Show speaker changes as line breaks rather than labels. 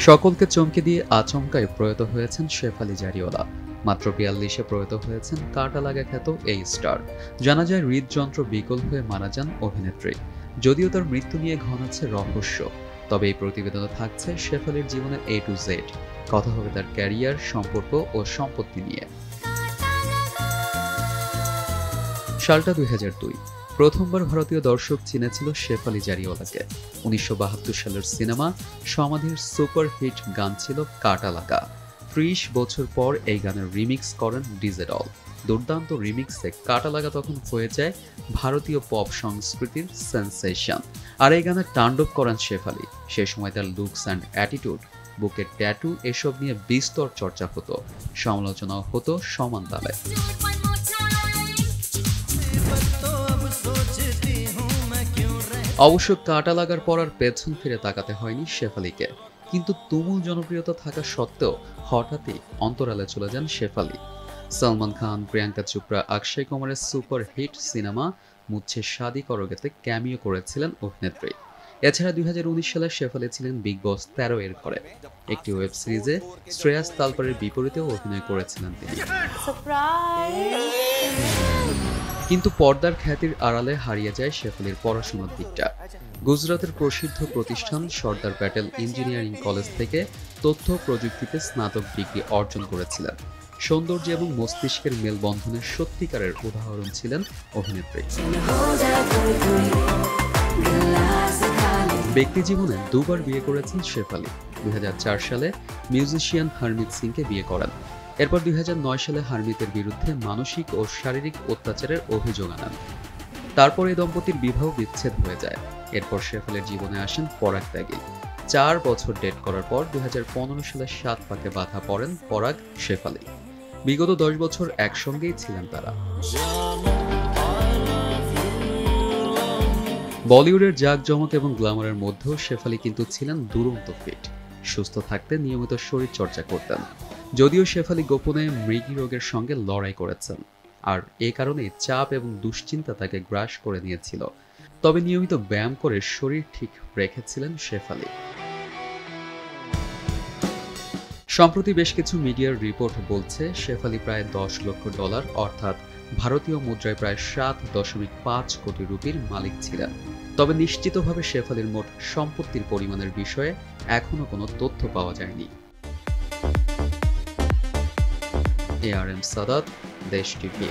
সকলকে চমকে দিয়ে আচমকায় প্রয়াত হয়েছেন শেফালি জারিওয়ালা। মাত্র ৪২-এ প্রয়াত হয়েছেন কাঁটা লাগা খ্যাত এই স্টার। জানা যায় হৃদযন্ত্র বিকল হয়ে মারা যান অভিনেত্রী। যদিও তার মৃত্যু নিয়ে ঘনাচ্ছে রহস্য, তবে এই প্রতিবেদনে থাকছে শেফালির জীবনের A to Z। কথা হবে তার ক্যারিয়ার, সম্পর্ক ও সম্পত্তি নিয়ে। সালটা ২০০২। প্রথমবার ভারতীয় দর্শক চিনেছিল শেফালি জারিওয়ালাকে। ১৯৭২ সালের সিনেমা সমাধির সুপারহিট গান ছিল কাঁটা লাগা। ৩০ বছর পর এই গানের রিমিক্স করেন ডিজে ডল। দুর্দান্ত রিমিক্সে কাঁটা লাগা তখন হয়ে যায় ভারতীয় পপ সংস্কৃতির সেন্সেশন। আর এই গানে তাণ্ডব করেন শেফালি। সে সময় তার লুকস অ্যান্ড অ্যাটিটিউড, বুকের ট্যাটু এসব নিয়ে বিস্তর চর্চা হতো, সমালোচনাও হতো সমান তালে। অবশ্য কাঁটা লাগার পর আর পেছন ফিরে তাকাতে হয়নি শেফালিকে। কিন্তু তুমুল জনপ্রিয়তা থাকা সত্ত্বেও হঠাৎই অন্তরালে চলে যান শেফালি। সলমান খান, প্রিয়াঙ্কা চোপড়া, অক্ষয় কুমারের সুপার হিট সিনেমা মুঝসে শাদি করোগেতে ক্যামিও করেছিলেন অভিনেত্রী। এছাড়া ২০১৯ সালে শেফালি ছিলেন বিগ বস ১৩ এর ঘরে। একটি ওয়েব সিরিজে শ্রেয়াস তালপারের বিপরীতেও অভিনয় করেছিলেন তিনি। কিন্তু পর্দার খ্যাতির আড়ালে হারিয়ে যায় শেফালির পড়াশোনার দিকটা। গুজরাতের প্রসিদ্ধ প্রতিষ্ঠান সর্দার প্যাটেল ইঞ্জিনিয়ারিং কলেজ থেকে তথ্য প্রযুক্তিতে স্নাতক ডিগ্রি অর্জন করেছিলেন। সৌন্দর্য এবং মস্তিষ্কের মেলবন্ধনের সত্যিকারের উদাহরণ ছিলেন অভিনেত্রী। ব্যক্তিজীবনে দুবার বিয়ে করেছেন শেফালি। ২০০৪ সালে মিউজিশিয়ান হারমিত সিংকে বিয়ে করেন। এরপর ২০০৯ সালে হারমিতের বিরুদ্ধে মানসিক ও শারীরিক অত্যাচারের অভিযোগ আনেন। তারপর এই দম্পতির বিবাহ বিচ্ছেদ হয়ে যায়। এরপর শেফালির জীবনে আসেন পরাগ ত্যাগী। ৪ বছর ডেট করার পর ২০১৫ সালে ৭ পাকে বাধা পড়েন পরাগ শেফালি। বিগত ১০ বছর একসঙ্গেই ছিলেন তারা। বলিউডের জাঁকজমক এবং গ্ল্যামারের মধ্যেও শেফালি কিন্তু ছিলেন দুরন্ত ফিট। সুস্থ থাকতে নিয়মিত শরীর চর্চা করতেন। যদিও শেফালি গোপনে মৃগী রোগের সঙ্গে লড়াই করেছেন, আর এ কারণে চাপ এবং দুশ্চিন্তা তাকে গ্রাস করে নিয়েছিল। তবে নিয়মিত ব্যায়াম করে শরীর ঠিক রেখেছিলেন শেফালি। সম্প্রতি বেশ কিছু মিডিয়ার রিপোর্ট বলছে শেফালি প্রায় $১০ লক্ষ অর্থাৎ ভারতীয় মুদ্রায় প্রায় ৭.৫ কোটি রুপির মালিক ছিলেন। তবে নিশ্চিতভাবে শেফালির মোট সম্পত্তির পরিমাণের বিষয়ে এখনো কোনো তথ্য পাওয়া যায়নি। ARM সাদাত, দেশ টিভি।